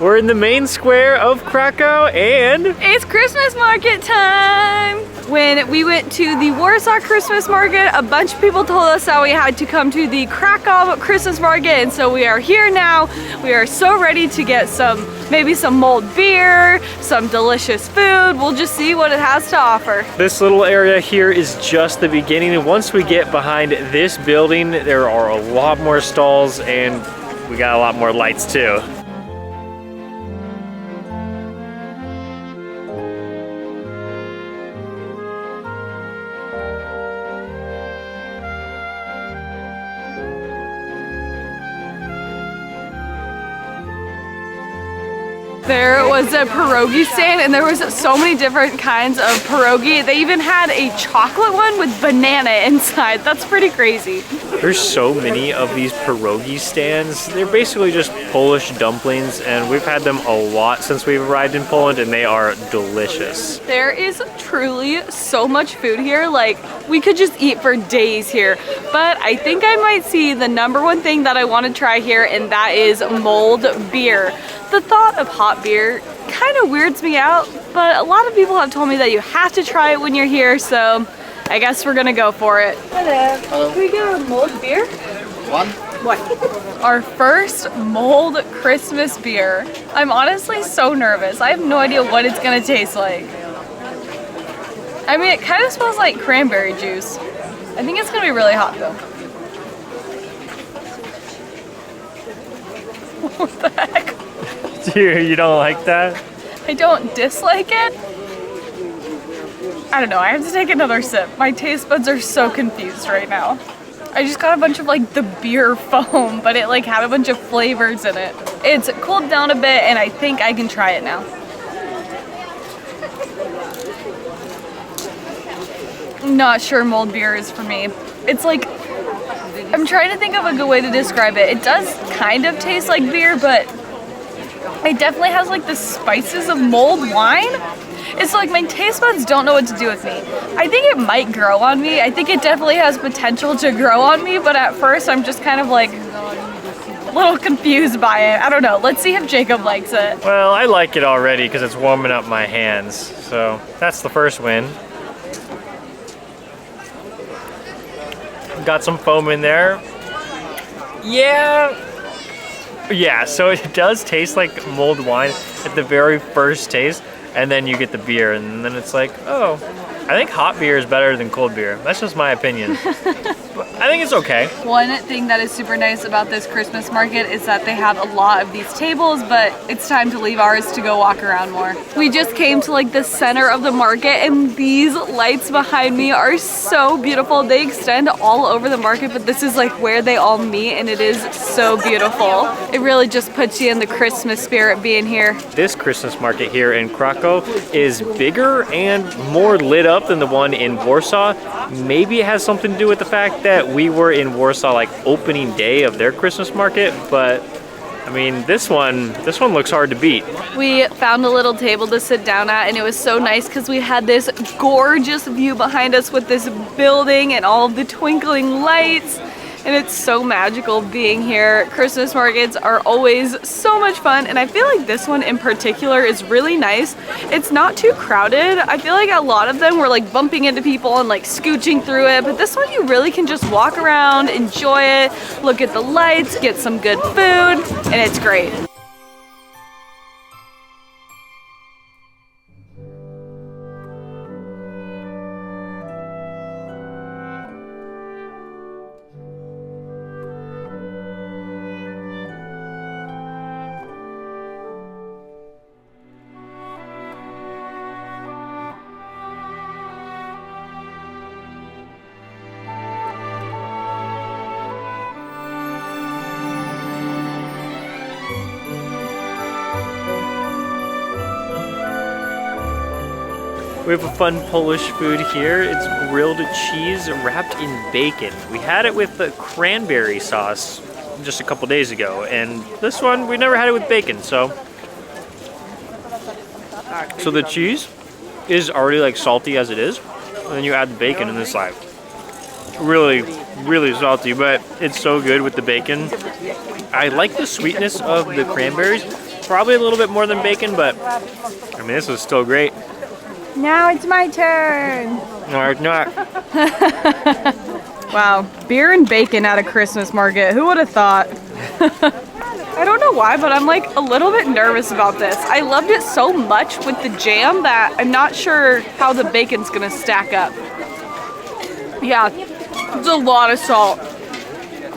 We're in the main square of Krakow and it's Christmas market time! When we went to the Warsaw Christmas Market, a bunch of people told us that we had to come to the Krakow Christmas Market, and so we are here now. We are so ready to get maybe some mulled beer, some delicious food. We'll just see what it has to offer. This little area here is just the beginning, and once we get behind this building, there are a lot more stalls and we got a lot more lights too. There was a pierogi stand and there was so many different kinds of pierogi. They even had a chocolate one with banana inside. That's pretty crazy. There's so many of these pierogi stands. They're basically just Polish dumplings, and we've had them a lot since we've arrived in Poland, and they are delicious. There is truly so much food here. Like, we could just eat for days here. But I think I might see the #1 thing that I want to try here, and that is mulled beer. The thought of hot beer kind of weirds me out, but a lot of people have told me that you have to try it when you're here, so I guess we're gonna go for it. Hello. Hello. Can we get a mulled beer? One? What? Our first mulled Christmas beer. I'm honestly so nervous. I have no idea what it's gonna taste like. I mean, it kind of smells like cranberry juice. I think it's gonna be really hot though. What the heck? You don't like that? I don't dislike it. I don't know, I have to take another sip. My taste buds are so confused right now. I just got a bunch of like the beer foam, but it like had a bunch of flavors in it. It's cooled down a bit and I think I can try it now. I'm not sure mulled beer is for me. It's like, I'm trying to think of a good way to describe it. It does kind of taste like beer, but it definitely has like the spices of mulled wine. It's like my taste buds don't know what to do with me. I think it might grow on me. I think it definitely has potential to grow on me, but at first I'm just kind of like a little confused by it. I don't know. Let's see if Jacob likes it. Well, I like it already because it's warming up my hands. So that's the first win. Got some foam in there. Yeah, so it does taste like mulled wine at the very first taste, and then you get the beer, and then it's like, oh, I think hot beer is better than cold beer. That's just my opinion. But I think it's okay. One thing that is super nice about this Christmas market is that they have a lot of these tables, but it's time to leave ours to go walk around more. We just came to like the center of the market, and these lights behind me are so beautiful. They extend all over the market, but this is like where they all meet, and it is so beautiful. It really just puts you in the Christmas spirit being here. This Christmas market here in Krakow is bigger and more lit up than the one in Warsaw. Maybe it has something to do with the fact that we were in Warsaw like opening day of their Christmas market, but I mean, this one looks hard to beat. We found a little table to sit down at, and it was so nice because we had this gorgeous view behind us with this building and all of the twinkling lights. And it's so magical being here. Christmas markets are always so much fun, and I feel like this one in particular is really nice. It's not too crowded. I feel like a lot of them were like bumping into people and like scooching through it, but this one you really can just walk around, enjoy it, look at the lights, get some good food, and it's great. We have a fun Polish food here. It's grilled cheese wrapped in bacon. We had it with the cranberry sauce just a couple days ago, and this one we never had it with bacon. So the cheese is already like salty as it is, and then you add the bacon and it's like really salty, but it's so good with the bacon. I like the sweetness of the cranberries, Probably a little bit more than bacon, but I mean, this was still great. Now it's my turn. No, it's not. Wow, beer and bacon at a Christmas market. Who would have thought? I don't know why, but I'm like a little bit nervous about this. I loved it so much with the jam that I'm not sure how the bacon's gonna stack up. Yeah, it's a lot of salt.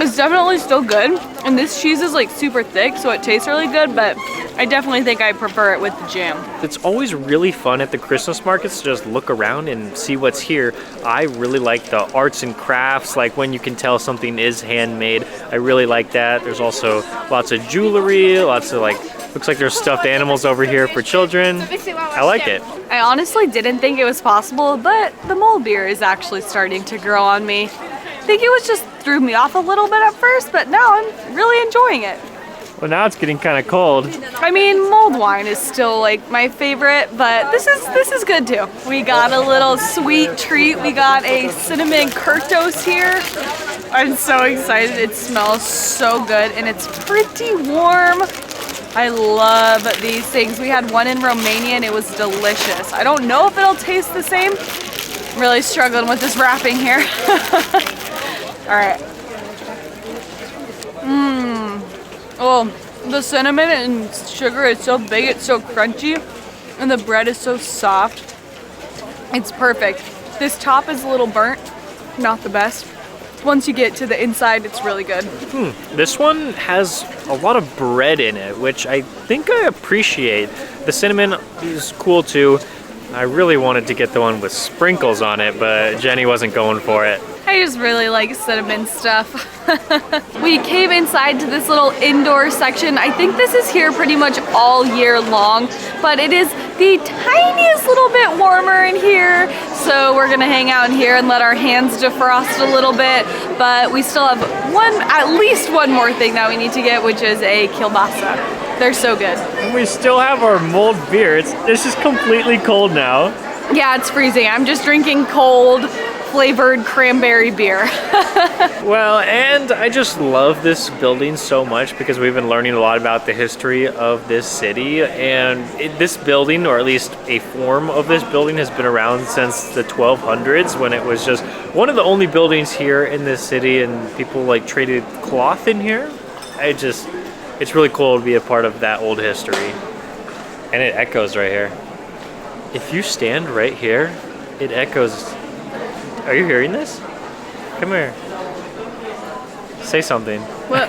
It's definitely still good, and this cheese is like super thick, so it tastes really good, but I definitely think I prefer it with the jam. It's always really fun at the Christmas markets to just look around and see what's here. I really like the arts and crafts, like when you can tell something is handmade. I really like that. There's also lots of jewelry, lots of like, looks like there's stuffed animals over here for children. I like it. I honestly didn't think it was possible, but the mole beer is actually starting to grow on me. I think it was just threw me off a little bit at first, but now I'm really enjoying it. Well, now it's getting kind of cold. I mean, mulled wine is still like my favorite, but this is good too. We got a little sweet treat. We got a cinnamon Kurtos here. I'm so excited. It smells so good and it's pretty warm. I love these things. We had one in Romania and it was delicious. I don't know if it'll taste the same. I'm really struggling with this wrapping here. All right. Oh, the cinnamon and sugar is so big, it's so crunchy, and the bread is so soft. It's perfect. This top is a little burnt, not the best. Once you get to the inside, it's really good. This one has a lot of bread in it, which I think I appreciate. The cinnamon is cool too. I really wanted to get the one with sprinkles on it, but Jenny wasn't going for it. I just really like cinnamon stuff. We came inside to this little indoor section. I think this is here pretty much all year long, but it is the tiniest little bit warmer in here. So we're gonna hang out in here and let our hands defrost a little bit, but we still have at least one more thing that we need to get, which is a kielbasa. They're so good. And we still have our mulled beer. It's just completely cold now. Yeah, it's freezing. I'm just drinking cold, flavored cranberry beer. Well, and I just love this building so much because we've been learning a lot about the history of this city, and this building, or at least a form of this building, has been around since the 1200s when it was just one of the only buildings here in this city, and people like traded cloth in here. It's really cool to be a part of that old history. And it echoes right here. If you stand right here, it echoes. Are you hearing this? Come here. Say something. What?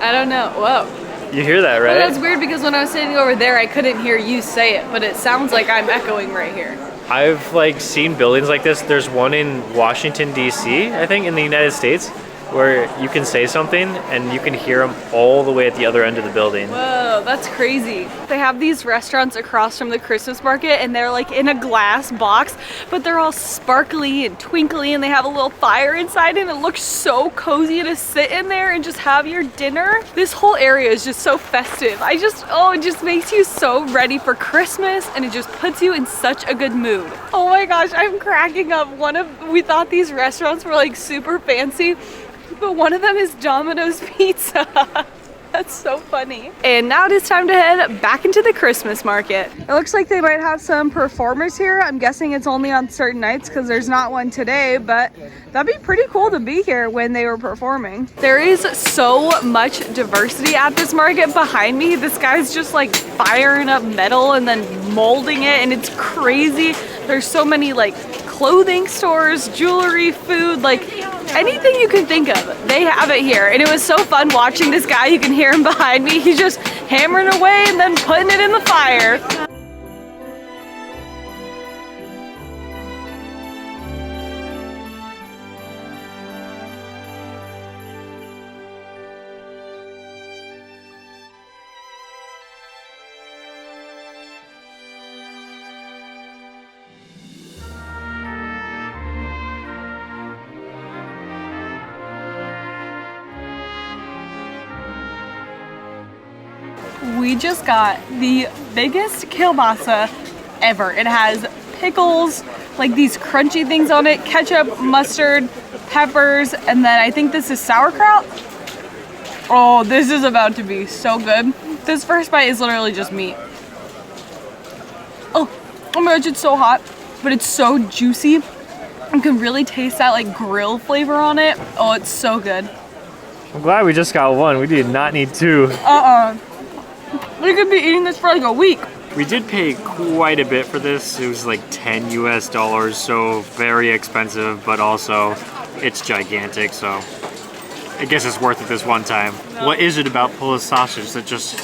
I don't know. Whoa. You hear that, right? Well, that's weird because when I was sitting over there, I couldn't hear you say it, but it sounds like I'm echoing right here. I've like seen buildings like this. There's one in Washington, D.C., I think, in the United States, where you can say something and you can hear them all the way at the other end of the building. Whoa, that's crazy. They have these restaurants across from the Christmas market and they're like in a glass box, but they're all sparkly and twinkly and they have a little fire inside and it looks so cozy to sit in there and just have your dinner. This whole area is just so festive. It just makes you so ready for Christmas and it just puts you in such a good mood. Oh my gosh, I'm cracking up. We thought these restaurants were like super fancy, but one of them is Domino's Pizza. That's so funny. And now it is time to head back into the Christmas market. It looks like they might have some performers here. I'm guessing it's only on certain nights because there's not one today, but that'd be pretty cool to be here when they were performing. There is so much diversity at this market behind me. This guy's just like firing up metal and then molding it, and it's crazy. There's so many like clothing stores, jewelry, food, like anything you can think of, they have it here. And it was so fun watching this guy. You can hear him behind me. He's just hammering away and then putting it in the fire. We just got the biggest kielbasa ever. It has pickles, like these crunchy things on it, ketchup, mustard, peppers, and then I think this is sauerkraut. Oh, this is about to be so good. This first bite is literally just meat. Oh my gosh, it's so hot, but it's so juicy. You can really taste that like grill flavor on it. Oh, it's so good. I'm glad we just got one. We did not need two. We could be eating this for like a week. We did pay quite a bit for this. It was like $10 US, so very expensive, but also it's gigantic, so I guess it's worth it this one time. What is it about Polish sausage that just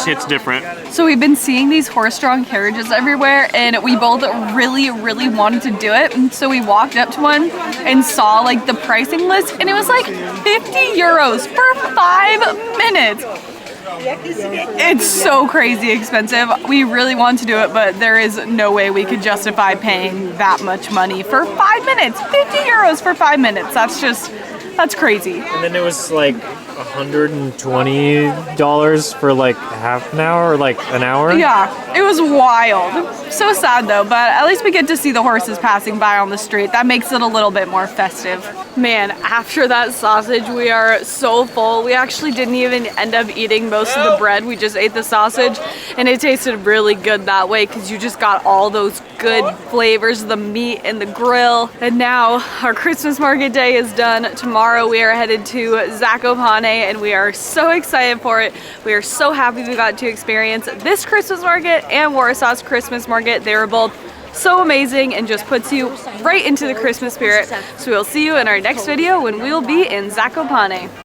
hits different? So we've been seeing these horse-drawn carriages everywhere, and we both really wanted to do it. And so we walked up to one and saw like the pricing list, and it was like 50 euros for 5 minutes. It's so crazy expensive. We really want to do it, but there is no way we could justify paying that much money for 5 minutes. 50 euros for 5 minutes. That's crazy. And then it was like $120 for like half an hour or like an hour? Yeah, it was wild. So sad though, but at least we get to see the horses passing by on the street. That makes it a little bit more festive. Man, after that sausage, we are so full. We actually didn't even end up eating most of the bread. We just ate the sausage, and it tasted really good that way because you just got all those good flavors of the meat and the grill. And now our Christmas market day is done. Tomorrow we are headed to Zakopane, and we are so excited for it. We are so happy we got to experience this Christmas market and Warsaw's Christmas market. They were both so amazing and just puts you right into the Christmas spirit. So we'll see you in our next video when we will be in Zakopane.